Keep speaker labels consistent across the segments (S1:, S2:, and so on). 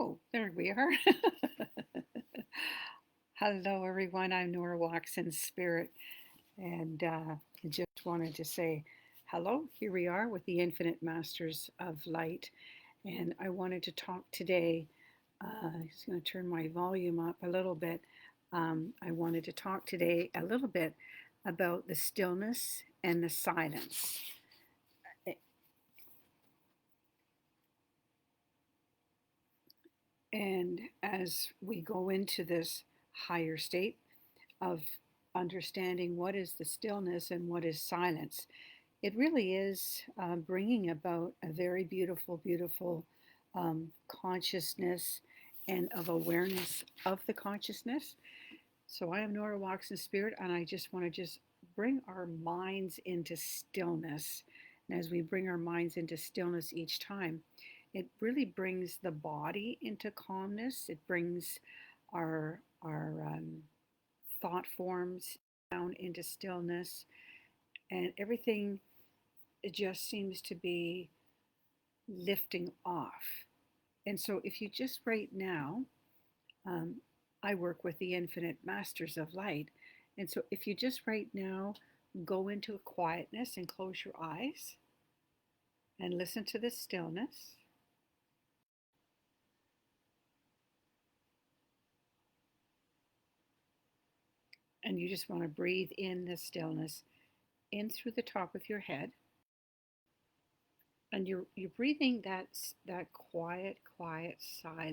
S1: Oh, there we are. Hello, everyone. I'm Nora Walks in Spirit, and I just wanted to say hello. Here we are with the Infinite Masters of Light, and I wanted to talk today. I'm just going to turn my volume up a little bit. I wanted to talk today a little bit about the stillness and the silence. And as we go into this higher state of understanding what is the stillness and what is silence, it really is bringing about a very beautiful, beautiful consciousness and of awareness of the consciousness. So I am Nora Walks in Spirit, and I just want to just bring our minds into stillness. And as we bring our minds into stillness each time, it really brings the body into calmness. It brings our thought forms down into stillness, and everything, it just seems to be lifting off. And so, if you just right now, um, I work with the infinite masters of light. And so, if you just right now go into a quietness and close your eyes and listen to the stillness, and you just want to breathe in the stillness in through the top of your head, and you're breathing that quiet sigh.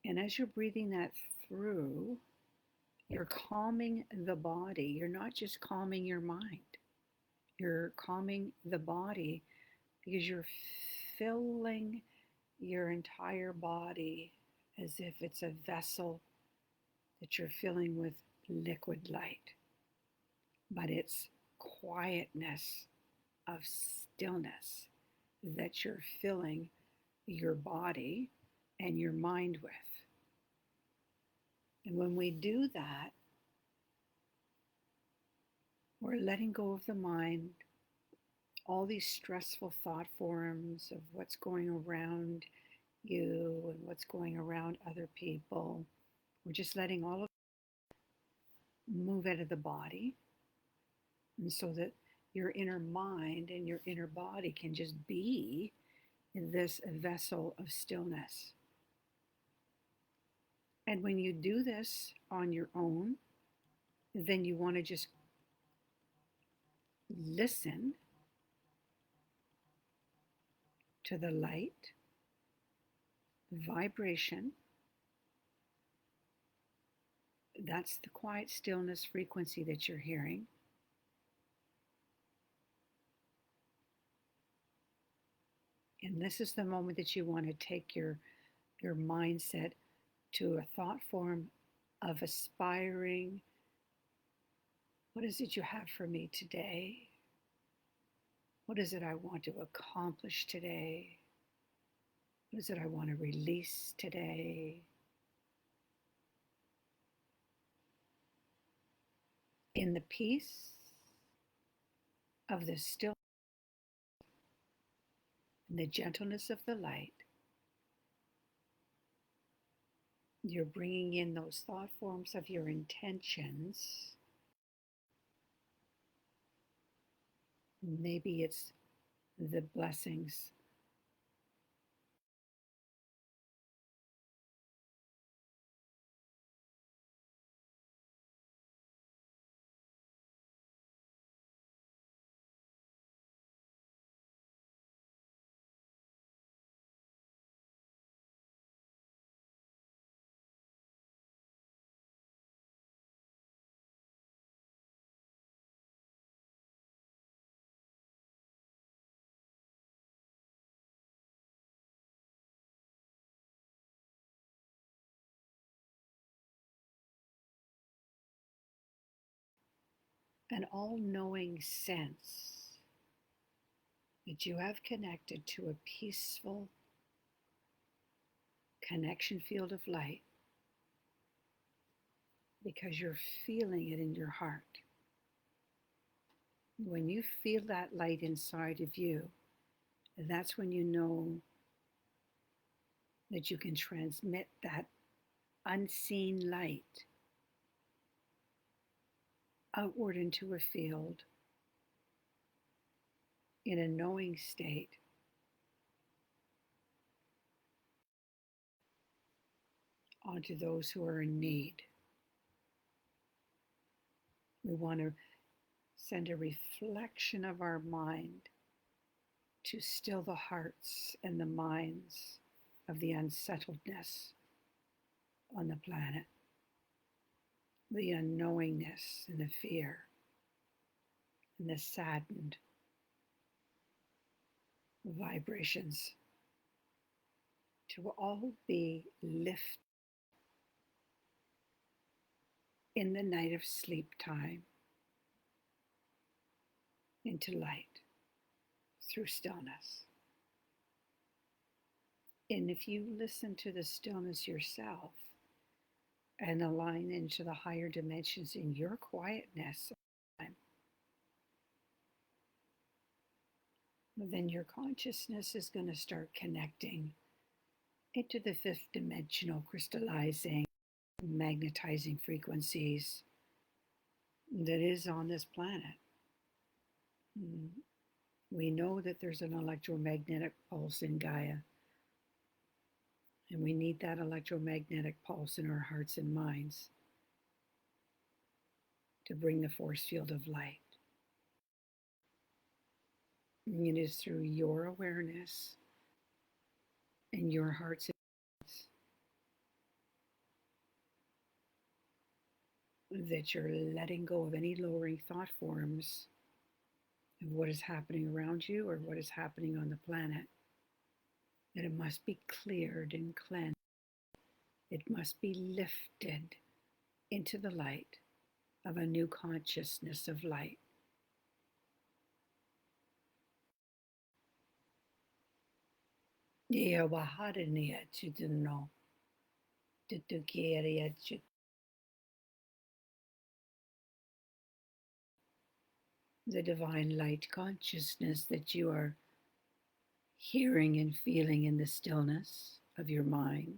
S1: And as you're breathing that through, you're calming the body. You're not just calming your mind, you're calming the body because you're filling your entire body as if it's a vessel that you're filling with liquid light. But it's quietness of stillness that you're filling your body and your mind with. And when we do that, we're letting go of the mind, all these stressful thought forms of what's going around you and what's going around other people. We're just letting all of it move out of the body, and so that your inner mind and your inner body can just be in this vessel of stillness. And when you do this on your own, then you want to just listen to the light, vibration. That's the quiet stillness frequency that you're hearing. And this is the moment that you want to take your mindset to a thought form of aspiring. What is it you have for me today? What is it I want to accomplish today? What is it I want to release today? In the peace of the still and the gentleness of the light, you're bringing in those thought forms of your intentions. Maybe it's the blessings an all-knowing sense that you have connected to a peaceful connection field of light because you're feeling it in your heart. When you feel that light inside of you, that's when you know that you can transmit that unseen light outward into a field in a knowing state onto those who are in need. We want to send a reflection of our mind to still the hearts and the minds of the unsettledness on the planet, the unknowingness and the fear and the saddened vibrations to all be lifted in the night of sleep time into light through stillness. And if you listen to the stillness yourself and align into the higher dimensions in your quietness, then your consciousness is going to start connecting into the fifth dimensional crystallizing, magnetizing frequencies that is on this planet. We know that there's an electromagnetic pulse in Gaia, and we need that electromagnetic pulse in our hearts and minds to bring the force field of light. And it is through your awareness and your hearts and minds that you're letting go of any lowering thought forms of what is happening around you or what is happening on the planet, that it must be cleared and cleansed. It must be lifted into the light of a new consciousness of light. The divine light consciousness that you are hearing and feeling in the stillness of your mind,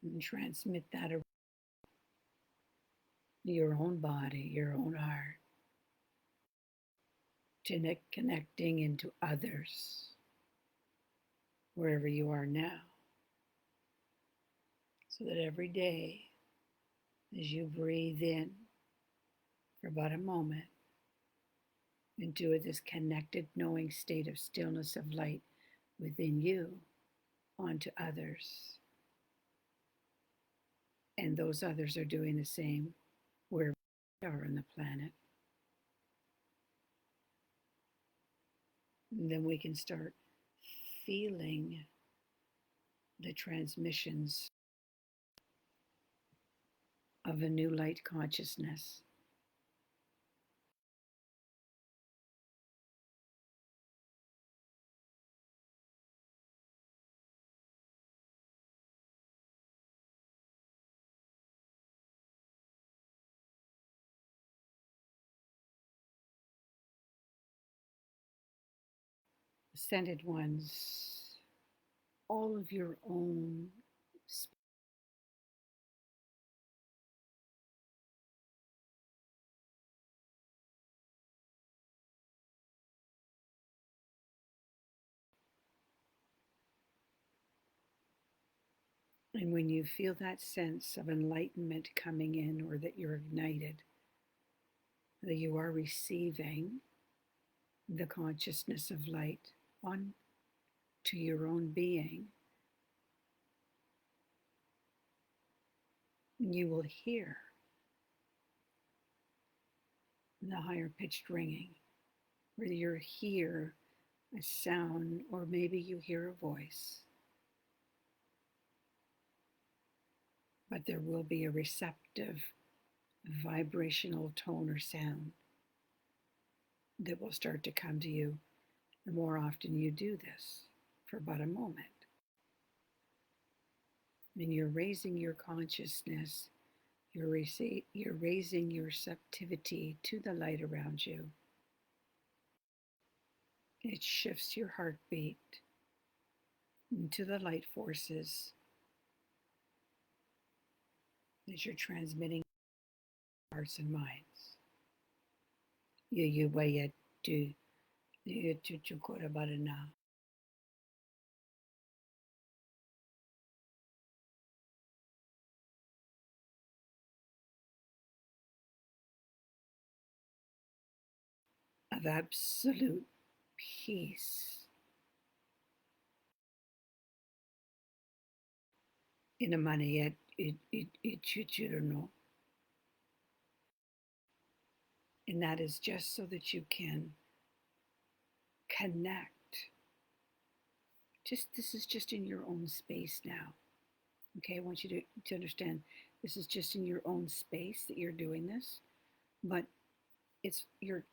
S1: and transmit that around your own body, your own heart, to connecting into others wherever you are now, so that every day as you breathe in for about a moment into this connected knowing state of stillness of light within you onto others, and those others are doing the same wherever they are on the planet. And then we can start feeling the transmissions of a new light consciousness. Ascended ones, all of your own spirit. And when you feel that sense of enlightenment coming in, or that you're ignited, that you are receiving the consciousness of light on to your own being, you will hear the higher pitched ringing, whether you hear a sound or maybe you hear a voice. But there will be a receptive vibrational tone or sound that will start to come to you the more often you do this for about a moment. And you're raising your consciousness, you're raising your receptivity to the light around you. It shifts your heartbeat into the light forces as you're transmitting hearts and minds. You waya tu tu chukura barana. Of absolute peace in a manner it. And that is just so that you can connect. This is just in your own space now. Okay, I want you to understand this is just in your own space that you're doing this, but you're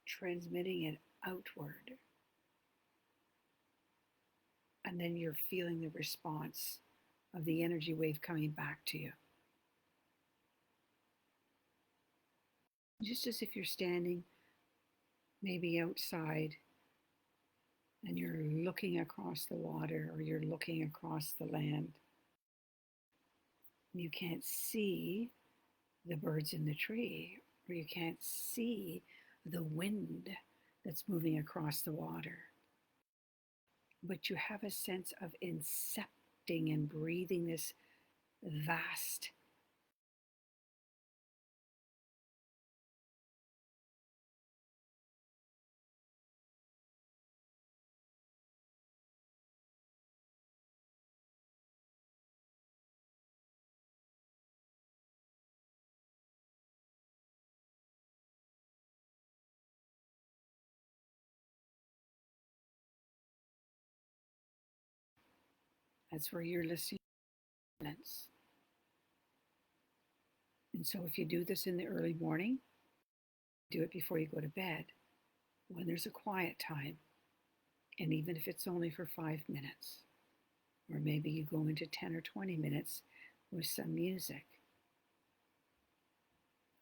S1: transmitting it outward. And then you're feeling the response of the energy wave coming back to you. Just as if you're standing maybe outside and you're looking across the water or you're looking across the land. You can't see the birds in the tree, or you can't see the wind that's moving across the water. But you have a sense of incepting and breathing this vast that's where you're listening to silence. And so if you do this in the early morning, do it before you go to bed, when there's a quiet time, and even if it's only for 5 minutes, or maybe you go into 10 or 20 minutes with some music.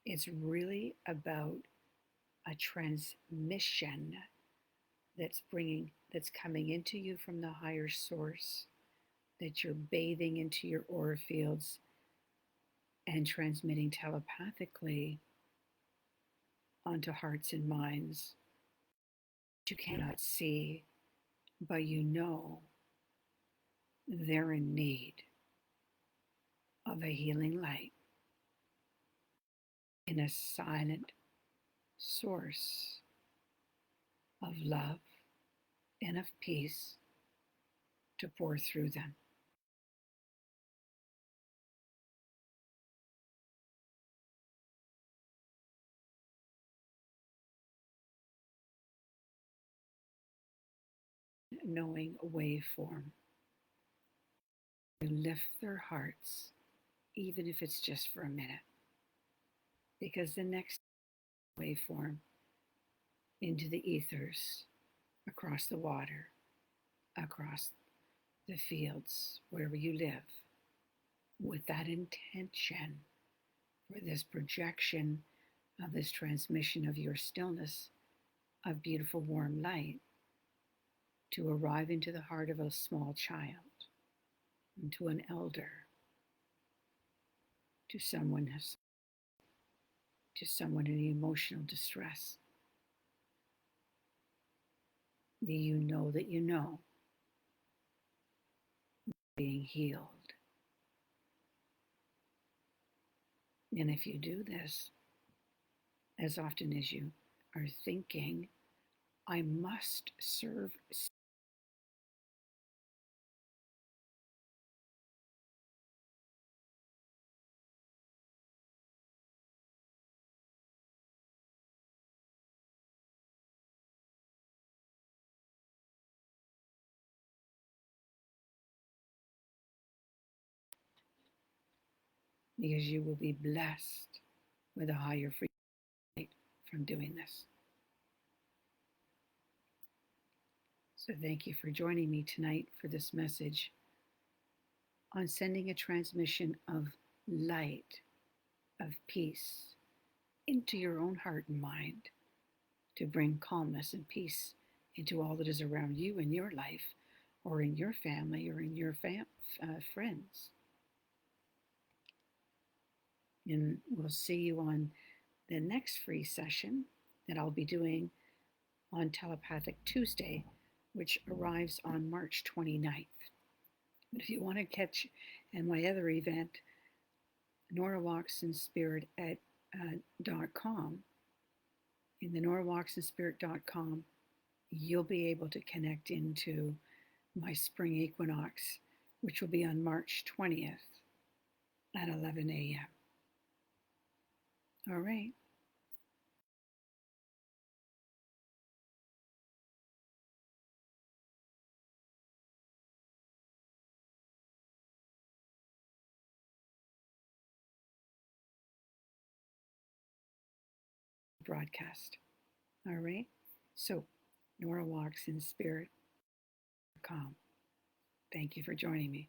S1: It's really about a transmission that's coming into you from the higher source, that you're bathing into your aura fields and transmitting telepathically onto hearts and minds you cannot see, but you know they're in need of a healing light in a silent source of love and of peace to pour through them. Knowing a waveform. You lift their hearts, even if it's just for a minute, because the next waveform into the ethers, across the water, across the fields, wherever you live, with that intention for this projection of this transmission of your stillness of beautiful warm light to arrive into the heart of a small child, into an elder, to someone in emotional distress. Do you know that you know being healed? And if you do this, as often as you are thinking, I must serve because you will be blessed with a higher frequency from doing this. So thank you for joining me tonight for this message on sending a transmission of light, of peace into your own heart and mind to bring calmness and peace into all that is around you in your life or in your family or in your friends. And we'll see you on the next free session that I'll be doing on Telepathic Tuesday, which arrives on March 29th. But if you want to catch my other event, noraWalksinspirit.com, in the noraWalksinspirit.com, you'll be able to connect into my spring equinox, which will be on March 20th at 11 a.m. All right. Broadcast. All right. So, noraWalksinspirit.com. Thank you for joining me.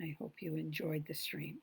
S1: I hope you enjoyed the stream.